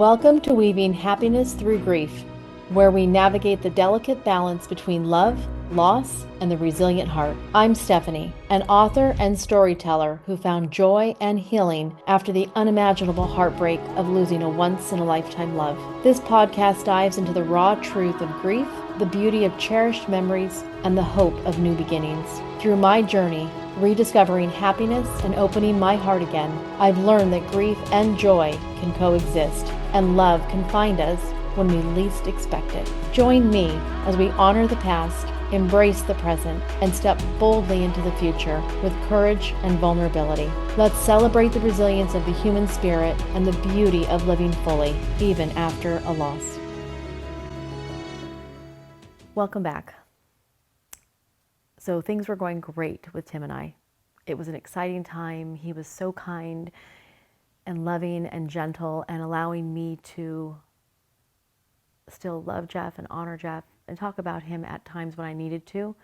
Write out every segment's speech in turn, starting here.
Welcome to Weaving Happiness Through Grief, where we navigate the delicate balance between love, loss, and the resilient heart. I'm Stephanie, an author and storyteller who found joy and healing after the unimaginable heartbreak of losing a once-in-a-lifetime love. This podcast dives into the raw truth of grief, the beauty of cherished memories, and the hope of new beginnings. Through my journey, rediscovering happiness and opening my heart again, I've learned that grief and joy can coexist, and love can find us when we least expect it. Join me as we honor the past, embrace the present, and step boldly into the future with courage and vulnerability. Let's celebrate the resilience of the human spirit and the beauty of living fully, even after a loss. Welcome back. So things were going great with Tim and I. It was an exciting time. He was so kind and loving and gentle and allowing me to still love Jeff and honor Jeff and talk about him at times when I needed to,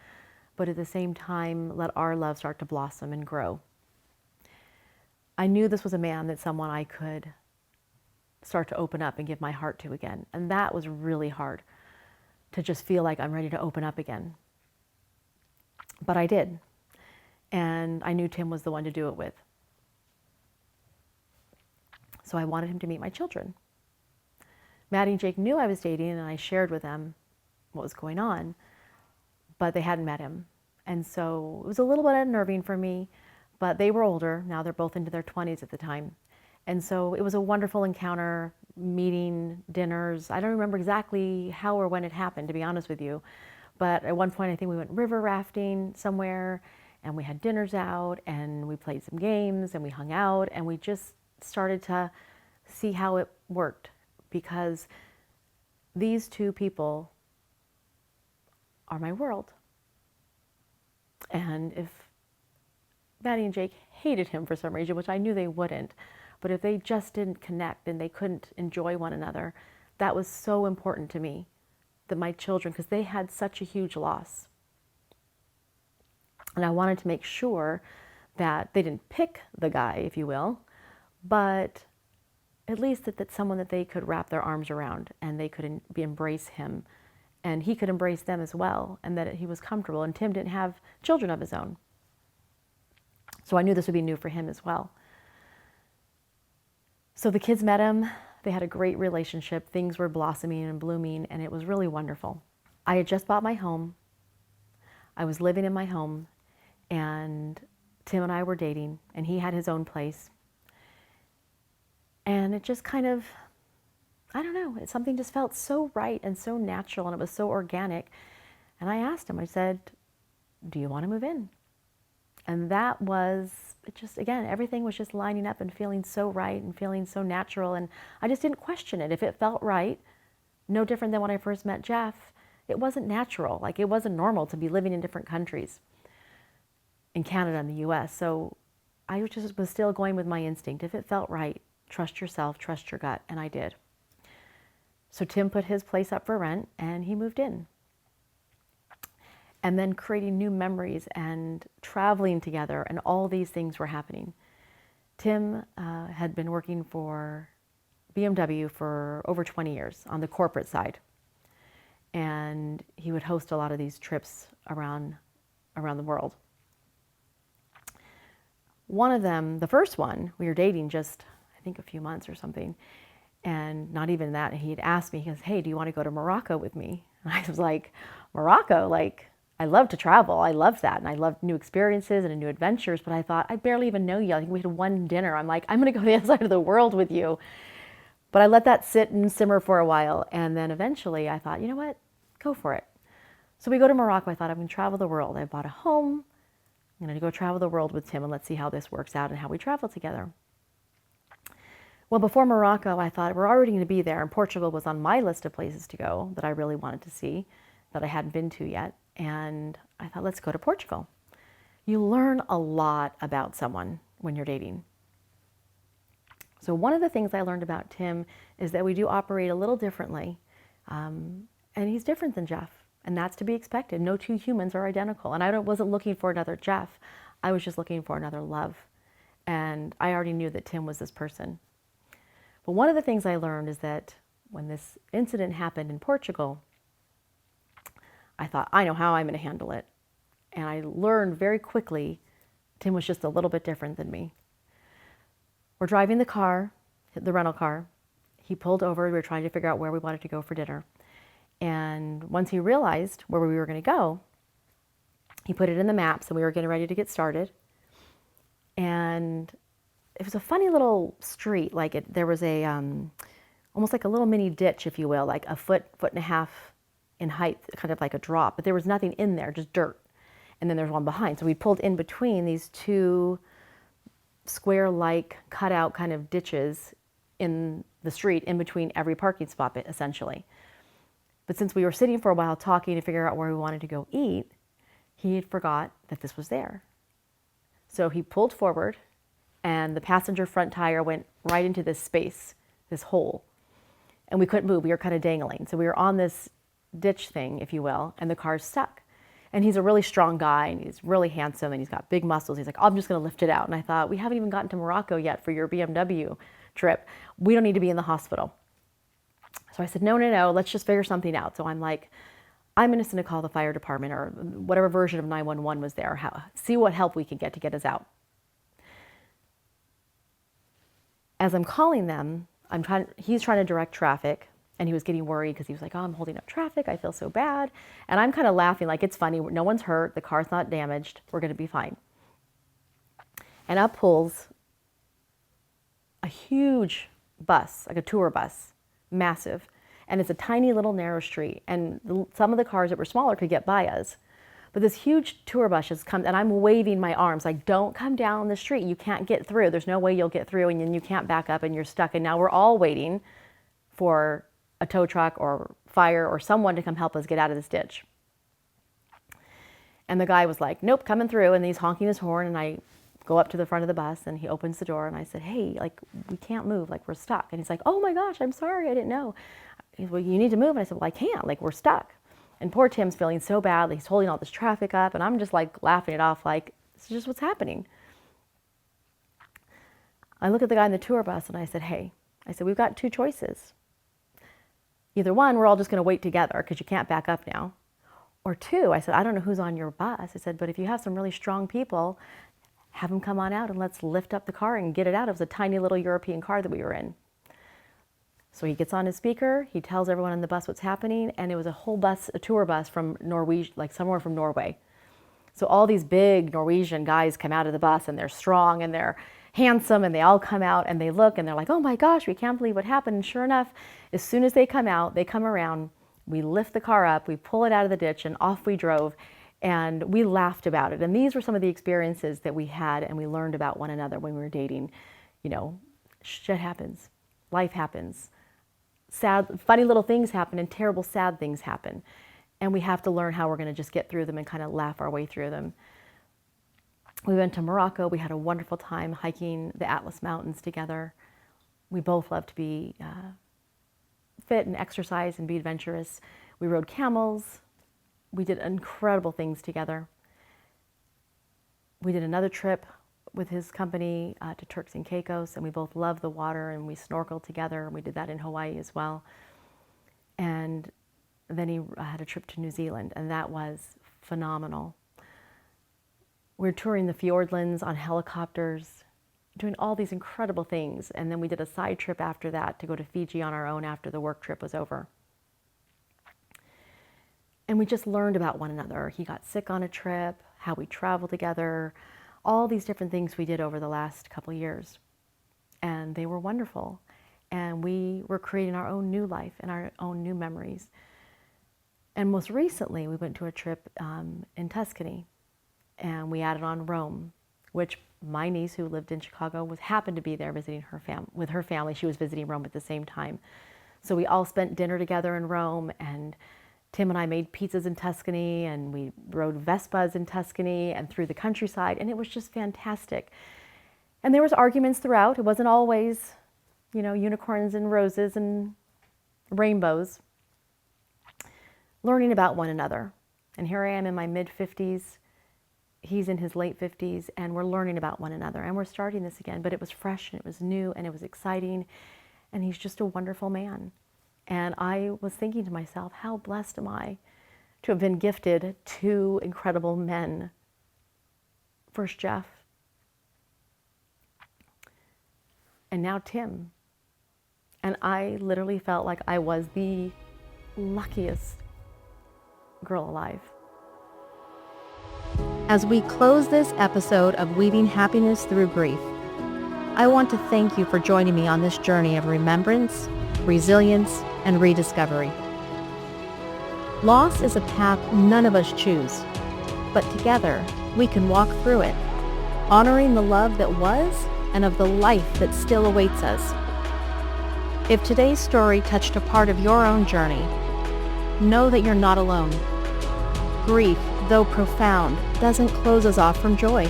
but at the same time, let our love start to blossom and grow. I knew this was a man that someone I could start to open up and give my heart to again. And that was really hard, to just feel like I'm ready to open up again. But I did. And I knew Tim was the one to do it with. So I wanted him to meet my children. Maddie and Jake knew I was dating, and I shared with them what was going on, but they hadn't met him. And so it was a little bit unnerving for me, but they were older. Now they're both into their 20s at the time. And so it was a wonderful encounter, meeting, dinners. I don't remember exactly how or when it happened, to be honest with you. But at one point, I think we went river rafting somewhere, and we had dinners out, and we played some games, and we hung out, and we just started to see how it worked, because these two people are my world. And if Maddie and Jake hated him for some reason, which I knew they wouldn't, but if they just didn't connect and they couldn't enjoy one another, that was so important to me, that my children, because they had such a huge loss. And I wanted to make sure that they didn't pick the guy, if you will, but at least that's someone that they could wrap their arms around, and they could embrace him, and he could embrace them as well, and that he was comfortable. And Tim didn't have children of his own. So I knew this would be new for him as well. So the kids met him. They had a great relationship. Things were blossoming and blooming, and it was really wonderful. I had just bought my home. I was living in my home, and Tim and I were dating, and he had his own place. And it just kind of, I don't know, something just felt so right and so natural, and it was so organic. And I asked him, I said, do you want to move in? And that was, it just, again, everything was just lining up and feeling so right and feeling so natural. And I just didn't question it. If it felt right, no different than when I first met Jeff, it wasn't natural. Like, it wasn't normal to be living in different countries, in Canada and the US. So I just was still going with my instinct. If it felt right, trust yourself, trust your gut. And I did. So Tim put his place up for rent, and he moved in. And then creating new memories and traveling together, and all these things were happening. Tim had been working for BMW for over 20 years on the corporate side. And he would host a lot of these trips around the world. One of them, the first one, we were dating just, I think, a few months or something. And not even that, he had asked me, he goes, hey, do you want to go to Morocco with me? And I was like, Morocco? Like, I love to travel. I love that. And I love new experiences and new adventures. But I thought, I barely even know you. I think we had one dinner. I'm like, I'm going to go to the other side of the world with you. But I let that sit and simmer for a while. And then eventually I thought, you know what? Go for it. So we go to Morocco. I thought, I'm going to travel the world. I bought a home. I'm going to go travel the world with Tim, and let's see how this works out and how we travel together. Well, before Morocco, I thought, we're already going to be there. And Portugal was on my list of places to go that I really wanted to see, that I hadn't been to yet. And I thought, let's go to Portugal. You learn a lot about someone when you're dating. So one of the things I learned about Tim is that we do operate a little differently. And he's different than Jeff. And that's to be expected. No two humans are identical. And I wasn't looking for another Jeff. I was just looking for another love. And I already knew that Tim was this person. But one of the things I learned is that when this incident happened in Portugal, I thought, I know how I'm going to handle it. And I learned very quickly Tim was just a little bit different than me. We're driving the car, the rental car. He pulled over. We were trying to figure out where we wanted to go for dinner. And once he realized where we were going to go, he put it in the maps and we were getting ready to get started. And it was a funny little street. There was a, almost like a little mini ditch, if you will, like a foot and a half in height, kind of like a drop. But there was nothing in there, just dirt. And then there's one behind. So we pulled in between these two square-like cutout kind of ditches in the street, in between every parking spot, essentially. But since we were sitting for a while talking to figure out where we wanted to go eat, he forgot that this was there. So he pulled forward, and the passenger front tire went right into this space, this hole. And we couldn't move. We were kind of dangling. So we were on this ditch thing, if you will, and the car's stuck. And he's a really strong guy, and he's really handsome, and he's got big muscles. He's like, I'm just going to lift it out. And I thought, we haven't even gotten to Morocco yet for your BMW trip. We don't need to be in the hospital. So I said, no, let's just figure something out. So I'm like, I'm just going to call the fire department or whatever version of 911 was there, see what help we can get to get us out. As I'm calling them, he's trying to direct traffic. And he was getting worried because he was like, oh, I'm holding up traffic. I feel so bad. And I'm kind of laughing like it's funny. No one's hurt. The car's not damaged. We're going to be fine. And up pulls a huge bus, like a tour bus, massive. And it's a tiny little narrow street. And some of the cars that were smaller could get by us. But this huge tour bus has come, and I'm waving my arms like, don't come down the street. You can't get through. There's no way you'll get through, and then you can't back up, and you're stuck. And now we're all waiting for a tow truck or fire or someone to come help us get out of this ditch. And the guy was like, nope, coming through. And he's honking his horn. And I go up to the front of the bus and he opens the door. And I said, hey, like, we can't move. Like, we're stuck. And he's like, oh my gosh, I'm sorry. I didn't know. He's, well, you need to move. And I said, well, I can't. Like, we're stuck. And poor Tim's feeling so bad. He's holding all this traffic up. And I'm just like laughing it off like, this is just what's happening. I look at the guy in the tour bus and I said, hey, we've got two choices. Either one, we're all just going to wait together because you can't back up now. Or two, I said, I don't know who's on your bus. I said, but if you have some really strong people, have them come on out and let's lift up the car and get it out. It was a tiny little European car that we were in. So he gets on his speaker, he tells everyone on the bus what's happening, and it was a whole bus, a tour bus from Norway, like somewhere from Norway. So all these big Norwegian guys come out of the bus and they're strong and they're handsome, and they all come out and they look and they're like, oh my gosh, we can't believe what happened. And sure enough, as soon as they come out, they come around, we lift the car up, we pull it out of the ditch, and off we drove. And we laughed about it. And these were some of the experiences that we had and we learned about one another when we were dating. You know, shit happens. Life happens. Sad, funny little things happen, and terrible, sad things happen. And we have to learn how we're going to just get through them and kind of laugh our way through them. We went to Morocco. We had a wonderful time hiking the Atlas Mountains together. We both love to be fit and exercise and be adventurous. We rode camels. We did incredible things together. We did another trip with his company to Turks and Caicos, and we both loved the water, and we snorkeled together, and we did that in Hawaii as well. And then he had a trip to New Zealand, and that was phenomenal. We were touring the Fiordlands on helicopters, doing all these incredible things. And then we did a side trip after that to go to Fiji on our own after the work trip was over. And we just learned about one another. He got sick on a trip, how we traveled together, all these different things we did over the last couple of years. And they were wonderful. And we were creating our own new life and our own new memories. And most recently, we went to a trip in Tuscany. And we added on Rome, which my niece, who lived in Chicago, happened to be there visiting with her family. She was visiting Rome at the same time. So we all spent dinner together in Rome, and Tim and I made pizzas in Tuscany, and we rode Vespas in Tuscany and through the countryside, and it was just fantastic. And there was arguments throughout. It wasn't always, you know, unicorns and roses and rainbows. Learning about one another. And here I am in my mid-50s. He's in his late 50s, and we're learning about one another, and we're starting this again. But it was fresh, and it was new, and it was exciting. and he's just a wonderful man. And I was thinking to myself, how blessed am I to have been gifted two incredible men. First Jeff, and now Tim. And I literally felt like I was the luckiest girl alive. As we close this episode of Weaving Happiness Through Grief, I want to thank you for joining me on this journey of remembrance, resilience, and rediscovery. Loss is a path none of us choose, but together we can walk through it, honoring the love that was and of the life that still awaits us. If today's story touched a part of your own journey, know that you're not alone. Grief, though profound, doesn't close us off from joy.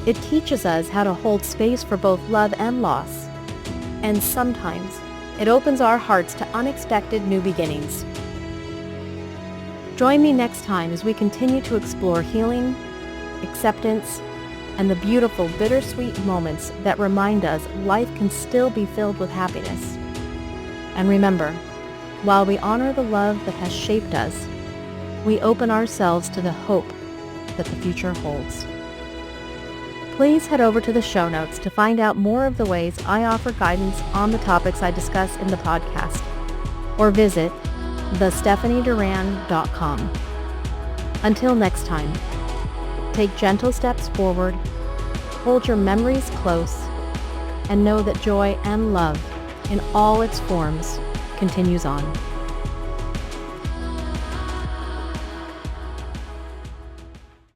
It teaches us how to hold space for both love and loss. And sometimes it opens our hearts to unexpected new beginnings. Join me next time as we continue to explore healing, acceptance, and the beautiful bittersweet moments that remind us life can still be filled with happiness. And remember, while we honor the love that has shaped us, we open ourselves to the hope that the future holds. Please head over to the show notes to find out more of the ways I offer guidance on the topics I discuss in the podcast, or visit thestephanieduran.com. Until next time, take gentle steps forward, hold your memories close, and know that joy and love in all its forms continues on.